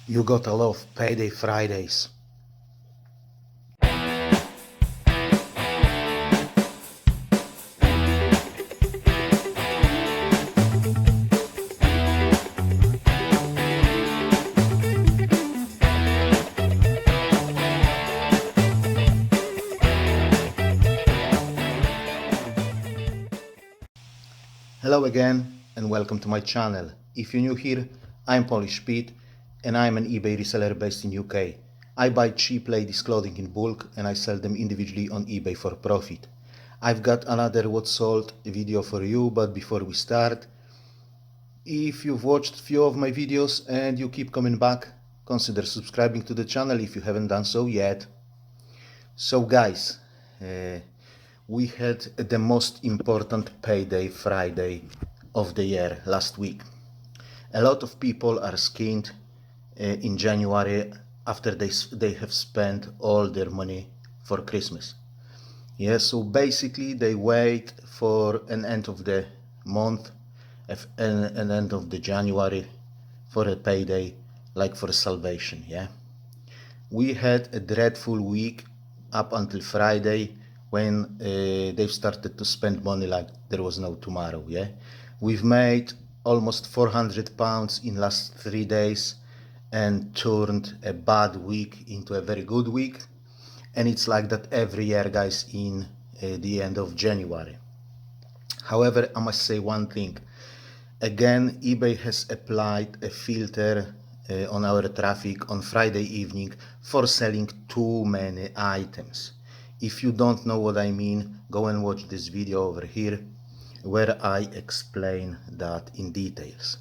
You gotta love payday Fridays. Hello again and welcome to my channel. If you're new here, I'm Polish Pete and I'm an eBay reseller based in UK. I buy cheap ladies clothing in bulk and I sell them individually on eBay for profit. I've got another what sold video for you, but before we start, if you've watched few of my videos and you keep coming back, consider subscribing to the channel if you haven't done so yet. So guys, we had the most important payday Friday of the year last week. A lot of people are skinned in January after they have spent all their money for Christmas. Yeah, so basically they wait for an end of the month, an end of the January for a payday, like for salvation. Yeah, we had a dreadful week up until Friday when they've started to spend money like there was no tomorrow. Yeah, we've made almost £400 in last 3 days and turned a bad week into a very good week, and it's like that every year, guys, in the end of January. However, I must say one thing. Again, eBay has applied a filter on our traffic on Friday evening for selling too many items. If you don't know what I mean, go and watch this video over here where I explain that in details.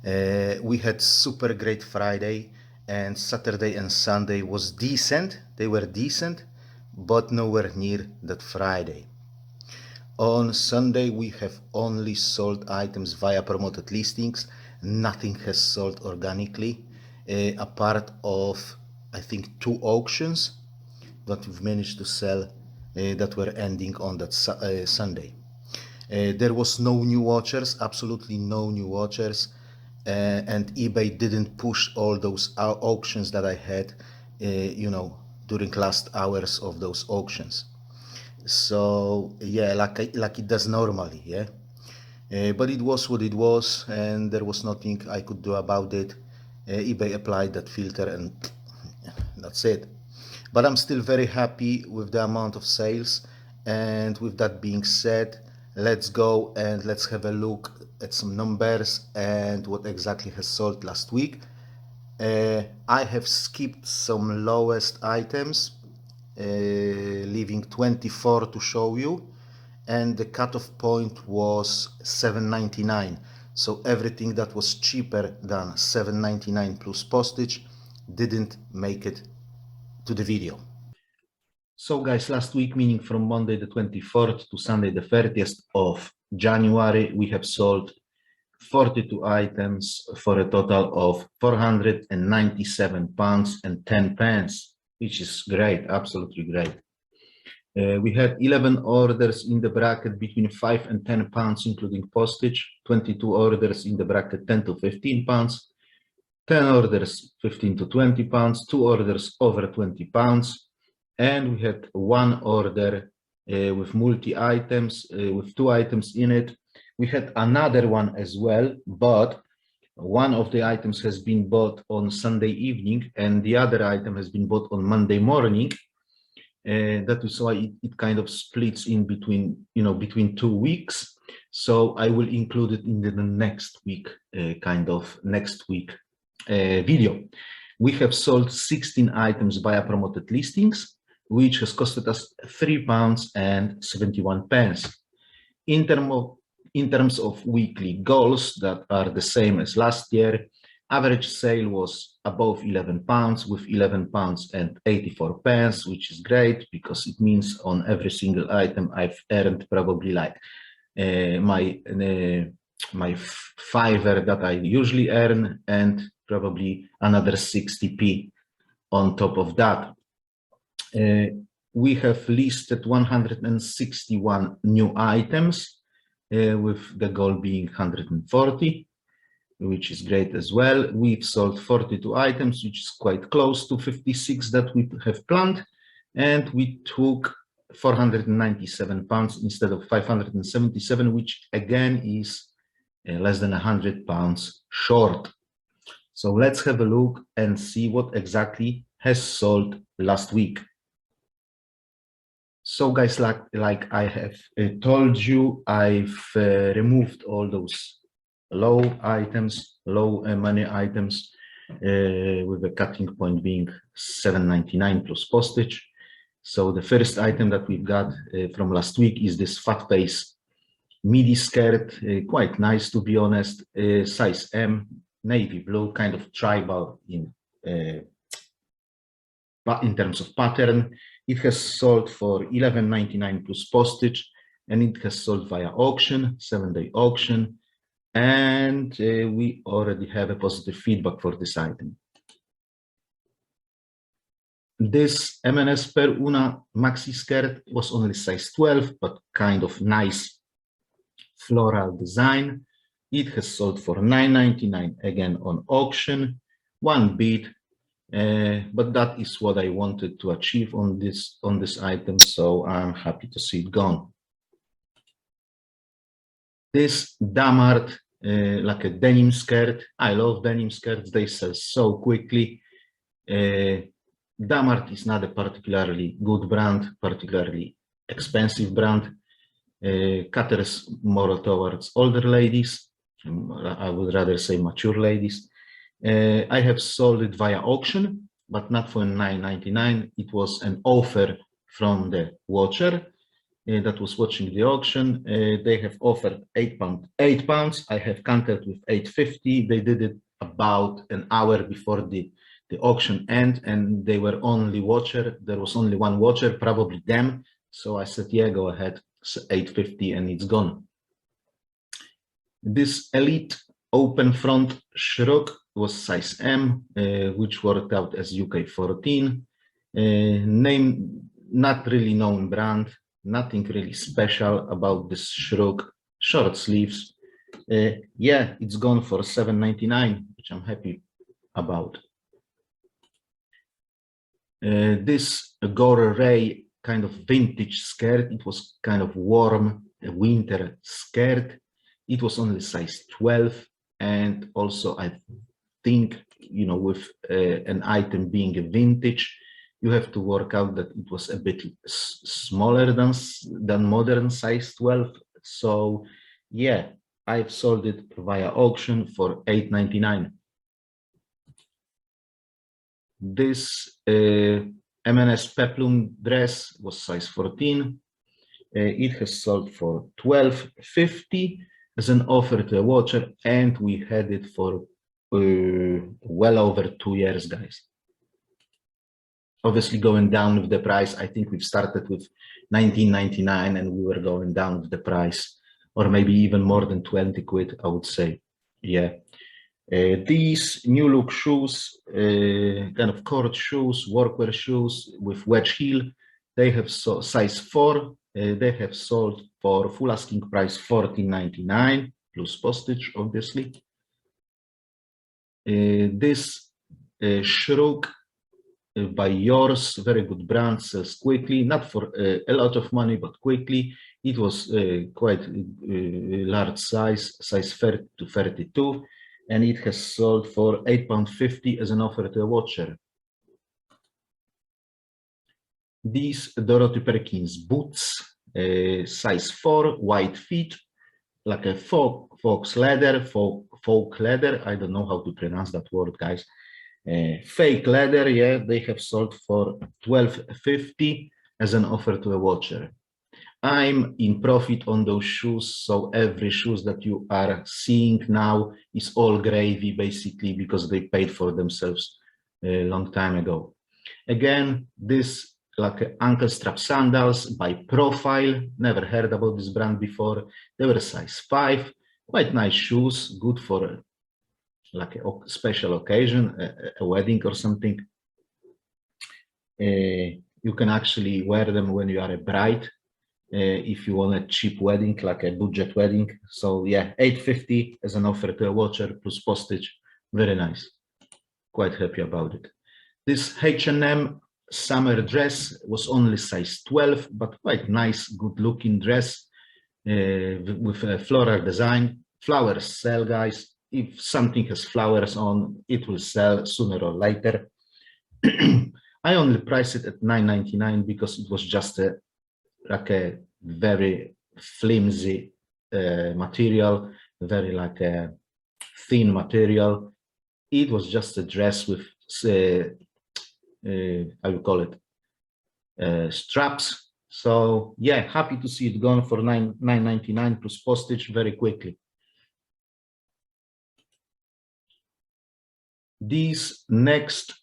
We had super great Friday, and Saturday and Sunday was decent. They were decent, but nowhere near that Friday. On Sunday, we have only sold items via promoted listings. Nothing has sold organically, apart of, I think, 2 auctions that we've managed to sell that were ending on that Sunday. There was no new watchers, absolutely no new watchers, and eBay didn't push all those auctions that I had, during last hours of those auctions. So yeah, like it does normally. Yeah, but it was what it was, and there was nothing I could do about it. eBay applied that filter and that's it. But I'm still very happy with the amount of sales, and with that being said, let's go and let's have a look at some numbers and what exactly has sold last week. I have skipped some lowest items, leaving 24 to show you, and the cutoff point was $7.99. So everything that was cheaper than $7.99 plus postage didn't make it to the video. So guys, last week, meaning from Monday the 24th to Sunday the 30th of January, we have sold 42 items for a total of £497 and 10 pence, which is great, absolutely great. We had 11 orders in the bracket between 5 and 10 pounds, including postage, 22 orders in the bracket 10 to 15 pounds, 10 orders 15 to 20 pounds, 2 orders over 20 pounds, and we had 1 order with multi-items, with 2 items in it. We had another one as well, but one of the items has been bought on Sunday evening and the other item has been bought on Monday morning. That is why it kind of splits in between, between 2 weeks. So I will include it in the next week, next week video. We have sold 16 items via promoted listings, which has costed us £3.71. In terms of weekly goals that are the same as last year, average sale was above £11 with £11.84, which is great because it means on every single item I've earned probably like my fiver that I usually earn, and probably another 60p on top of that. We have listed 161 new items, with the goal being 140. which is great as well. We've sold 42 items, which is quite close to 56 that we have planned. And we took 497 pounds instead of 577, which again is less than 100 pounds short. So let's have a look and see what exactly has sold last week. So guys, like I have told you, I've removed all those low items, low money items, with the cutting point being $7.99 plus postage. So the first item that we've got from last week is this fat face midi skirt, quite nice to be honest, size M, navy blue, kind of tribal in terms of pattern. It has sold for $11.99 plus postage, and it has sold via auction, 7-day auction, and we already have a positive feedback for this item. This M&S per Una maxi skirt was only size 12, but kind of nice floral design. It has sold for $9.99 again on auction, one bid, but that is what I wanted to achieve on this item, so I'm happy to see it gone. This Damart, like a denim skirt. I love denim skirts, they sell so quickly. Damart is not a particularly good brand, particularly expensive brand. Caters more towards older ladies. I would rather say mature ladies. I have sold it via auction, but not for $9.99. It was an offer from the watcher that was watching the auction. They have offered £8. I have countered with $8.50. They did it about an hour before the auction end, and they were only watcher. There was only one watcher, probably them. So I said, yeah, go ahead, $8.50, and it's gone. This Elite open front shrug was size M, which worked out as UK 14. Name, not really known brand, nothing really special about this shrug. Short sleeves. Yeah, it's gone for $7.99, which I'm happy about. This Gore Ray kind of vintage skirt. It was kind of warm winter skirt. It was only size 12, and also I think, you know, with an item being a vintage, you have to work out that it was a bit smaller than modern size 12. So yeah, I've sold it via auction for $8.99. This M&S peplum dress was size 14. It has sold for $12.50 as an offer to a watcher, and we had it for well over 2 years, guys. Obviously going down with the price. I think we've started with $19.99 and we were going down with the price, or maybe even more than 20 quid, I would say. Yeah. These new look shoes, kind of court shoes, workwear shoes with wedge heel, they have size 4. They have sold for full asking price $14.99 plus postage, obviously. This shrug by Yours, very good brand, sells quickly, not for a lot of money, but quickly. It was quite large size 30 to 32, and it has sold for £8.50 as an offer to a watcher. These Dorothy Perkins boots, size 4, white feet, like a folk leather, I don't know how to pronounce that word, guys. Fake leather, yeah, they have sold for $12.50 as an offer to a watcher. I'm in profit on those shoes, so every shoes that you are seeing now is all gravy, basically, because they paid for themselves a long time ago. Again, this like ankle strap sandals by Profile, never heard about this brand before. They were size 5, quite nice shoes, good for like a special occasion, a wedding or something. You can actually wear them when you are a bride. if you want a cheap wedding, like a budget wedding. So yeah, $8.50 as an offer to a watcher plus postage. Very nice. Quite happy about it. This H&M summer dress was only size 12, but quite nice, good looking dress with a floral design. Flowers sell, guys. If something has flowers on, it will sell sooner or later. I only priced it at $9.99 because it was just like a very flimsy material, very like a thin material. It was just a dress with how you call it, straps. So yeah, happy to see it gone for $9.99 plus postage very quickly. These next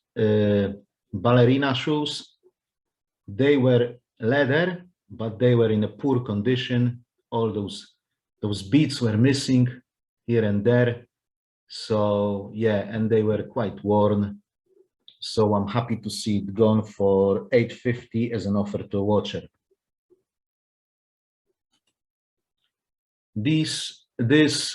ballerina shoes, they were leather, but they were in a poor condition. All those beads were missing here and there. So yeah, and they were quite worn. So I'm happy to see it gone for $8.50 as an offer to a watcher. This DKNY,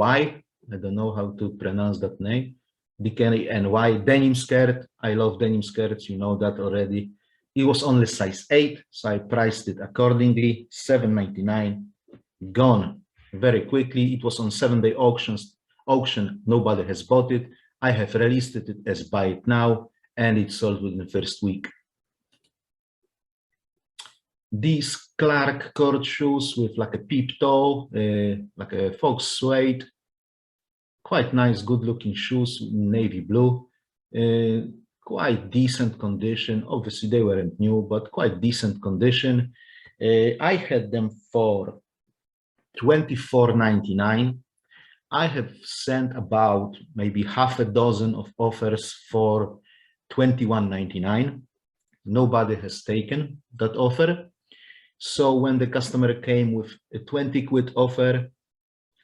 I don't know how to pronounce that name. DKNY denim skirt. I love denim skirts, you know that already. It was only size 8, so I priced it accordingly. $7.99, gone very quickly. It was on 7-day auction. Nobody has bought it. I have released it as buy it now, and it sold within the first week. These Clark cord shoes with like a peep toe, like a fox suede. Quite nice, good looking shoes, navy blue. Quite decent condition. Obviously they weren't new, but quite decent condition. I had them for $24.99. I have sent about maybe half a dozen of offers for $21.99. Nobody has taken that offer. So when the customer came with a 20 quid offer,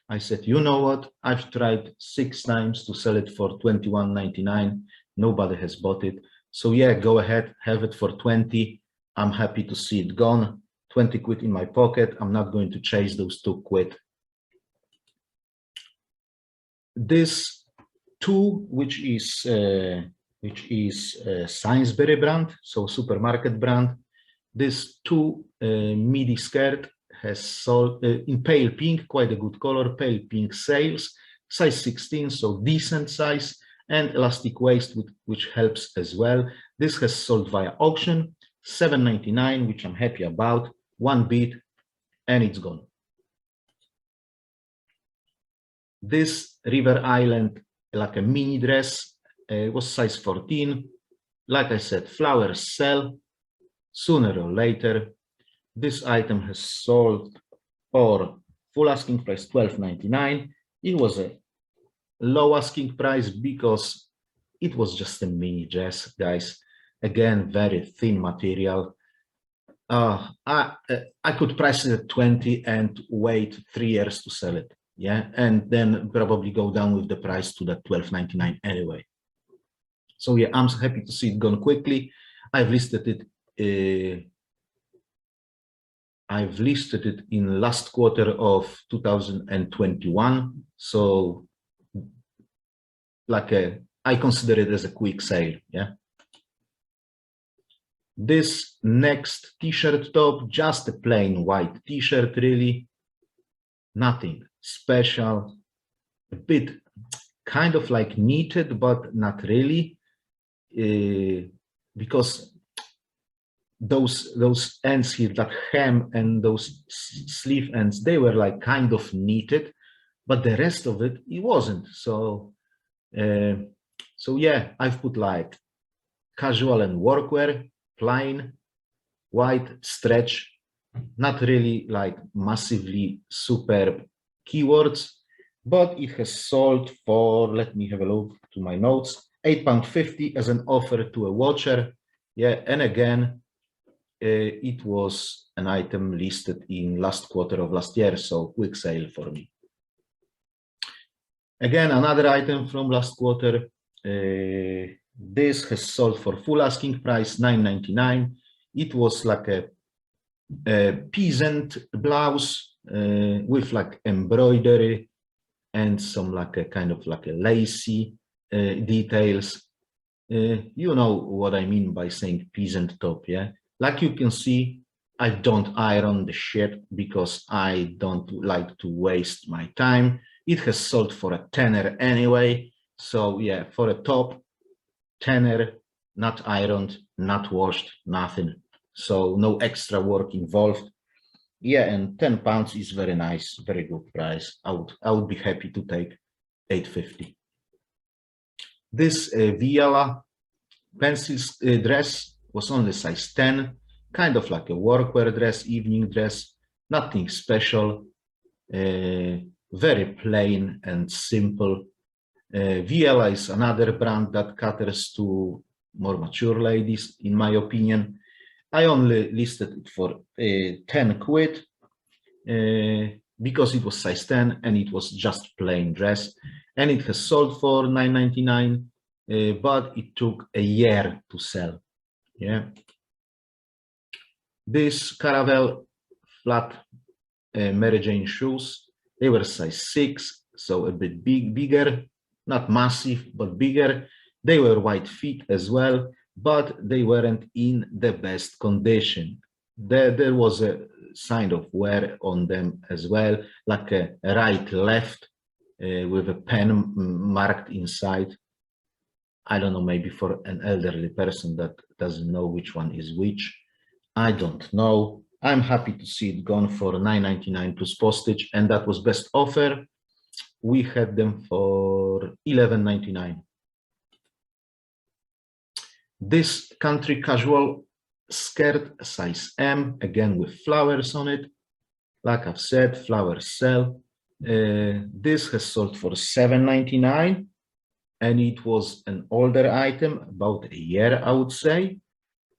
I said, you know what? I've tried 6 times to sell it for $21.99. Nobody has bought it. So yeah, go ahead, have it for 20. I'm happy to see it gone. 20 quid in my pocket. I'm not going to chase those 2 quid. This 2, which is Sainsbury brand, so supermarket brand. This 2 midi skirt has sold in pale pink, quite a good color, pale pink sales, size 16, so decent size, and elastic waist, which helps as well. This has sold via auction, $7.99, which I'm happy about. 1 bid, and it's gone. This River Island, like a mini dress, was size 14. Like I said, flowers sell sooner or later. This item has sold for full asking price $12.99. It was a low asking price because it was just a mini dress, guys. Again, very thin material. I could price it at 20 and wait 3 years to sell it. Yeah, and then probably go down with the price to that $12.99 anyway. So yeah, I'm happy to see it gone quickly. I've listed it in last quarter of 2021. So like I consider it as a quick sale, yeah. This next t-shirt top, just a plain white t-shirt, really. Nothing special, a bit kind of like knitted, but not really, because those ends here, that hem and those sleeve ends, they were like kind of knitted, but the rest of it wasn't. So so yeah, I've put like casual and workwear, plain, white, stretch, not really like massively superb keywords, but it has sold for, let me have a look to my notes, £8.50 as an offer to a watcher. Yeah, and again, it was an item listed in last quarter of last year, so quick sale for me. Again, another item from last quarter. This has sold for full asking price $9.99. It was like a peasant blouse with like embroidery and some like a kind of like a lacy details. You know what I mean by saying peasant top, yeah? Like you can see, I don't iron the shit because I don't like to waste my time. It has sold for a tenner anyway. So yeah, for a top, tenner, not ironed, not washed, nothing. So no extra work involved. Yeah, and £10 is very nice, very good price. I would be happy to take £8.50. This Viola pencil dress was only size 10, kind of like a workwear dress, evening dress, nothing special, very plain and simple. Viola is another brand that caters to more mature ladies, in my opinion. I only listed it for 10 quid because it was size 10 and it was just plain dress, and it has sold for £9.99, but it took a year to sell. Yeah, this Caravelle flat Mary Jane shoes, they were size 6, so a bit bigger, not massive, but bigger. They were wide feet as well, but they weren't in the best condition. There was a sign of wear on them as well, like a right-left with a pen marked inside. I don't know, maybe for an elderly person that doesn't know which one is which. I don't know. I'm happy to see it gone for £9.99 plus postage, and that was best offer. We had them for £11.99. This country casual skirt, size M, again with flowers on it. Like I've said, flowers sell. This has sold for £7.99, and it was an older item, about a year, I would say.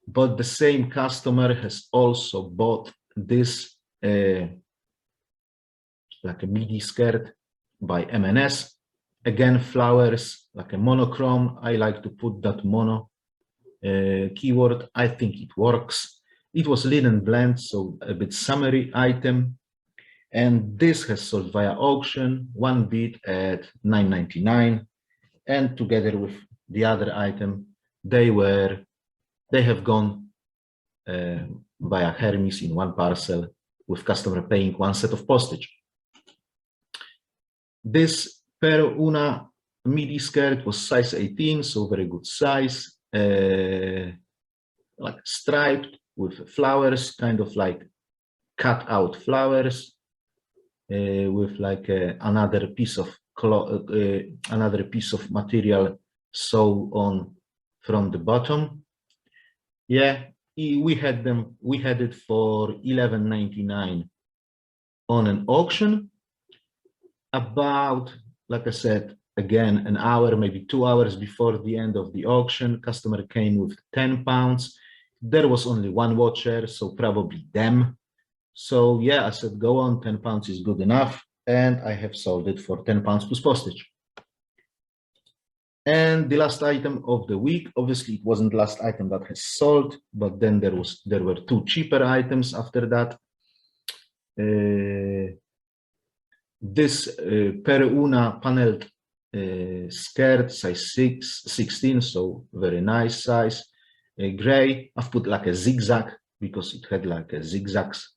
But the same customer has also bought this like a midi skirt by M&S. Again, flowers, like a monochrome. I like to put that mono keyword. I think it works. It was linen blend, so a bit summery item. And this has sold via auction, one bid at £9.99. And together with the other item, they have gone via Hermes in one parcel, with customer paying one set of postage. This Per Una midi skirt was size 18, so very good size, like striped with flowers, kind of like cut out flowers, with like another piece of material sewn on from the bottom. Yeah, we had it for £11.99 on an auction. About, like I said, again, an hour, maybe 2 hours before the end of the auction, customer came with £10. There was only one watcher, so probably them. So yeah, I said, go on, £10 is good enough. And I have sold it for £10 plus postage. And the last item of the week, obviously it wasn't the last item that has sold, but then there were two cheaper items after that. This Per Una paneled skirt, size 16, so very nice size, gray. I've put like a zigzag because it had like a zigzags.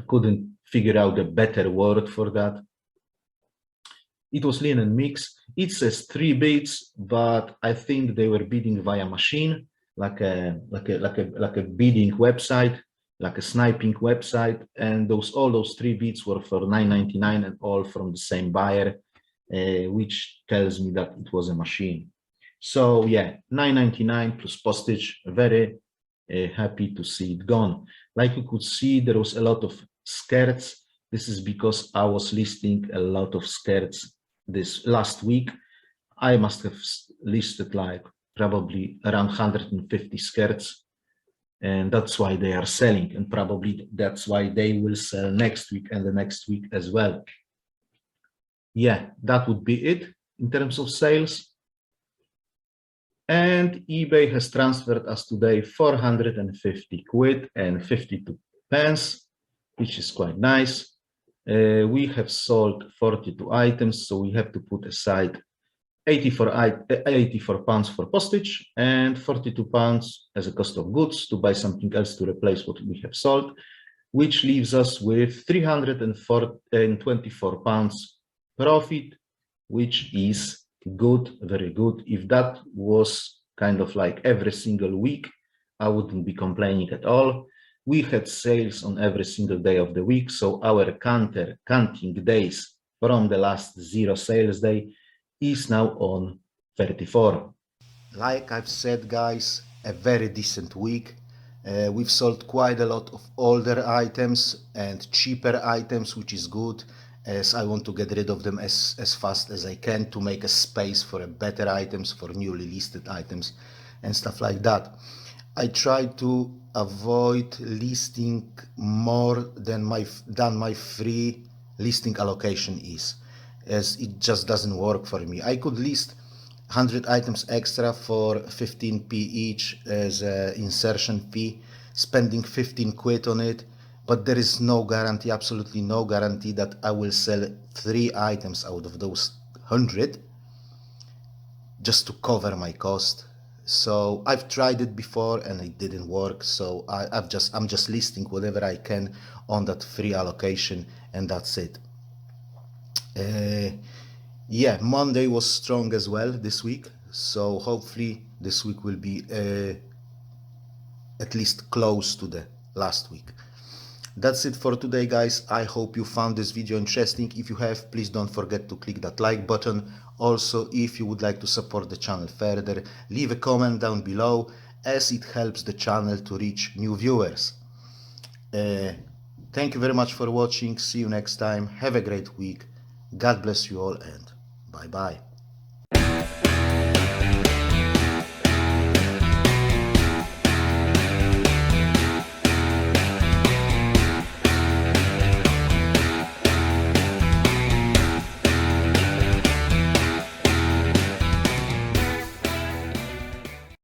I couldn't figure out a better word for that. It was linen mix. It says 3 beads, but I think they were bidding via machine, like a bidding website, like a sniping website, and all those 3 beads were for £9.99 and all from the same buyer, which tells me that it was a machine. So yeah, £9.99 plus postage. Very happy to see it gone. Like you could see, there was a lot of skirts. This is because I was listing a lot of skirts this last week. I must have listed like probably around 150 skirts, and that's why they are selling, and probably that's why they will sell next week and the next week as well. Yeah, that would be it in terms of sales. And eBay has transferred us today 450 quid and 52 pants, which is quite nice. We have sold 42 items, so we have to put aside 84 pounds for postage and 42 pounds as a cost of goods to buy something else to replace what we have sold, which leaves us with 324 pounds profit, which is good, very good. If that was kind of like every single week, I wouldn't be complaining at all. We had sales on every single day of the week, so our counting days from the last 0 sales day is now on 34. Like I've said, guys, a very decent week. We've sold quite a lot of older items and cheaper items, which is good, as I want to get rid of them as fast as I can to make a space for a better items, for newly listed items and stuff like that. I try to avoid listing more than my free listing allocation is, as it just doesn't work for me. I could list 100 items extra for 15p each as an insertion fee, spending 15 quid on it, but there is no guarantee, absolutely no guarantee, that I will sell 3 items out of those 100 just to cover my cost. So I've tried it before and it didn't work. So I'm just listing whatever I can on that free allocation, and that's it. Yeah, Monday was strong as well this week. So hopefully this week will be at least close to the last week. That's it for today, guys. I hope you found this video interesting. If you have, please don't forget to click that like button. Also, if you would like to support the channel further, leave a comment down below, as it helps the channel to reach new viewers. Thank you very much for watching. See you next time. Have a great week. God bless you all, and bye bye.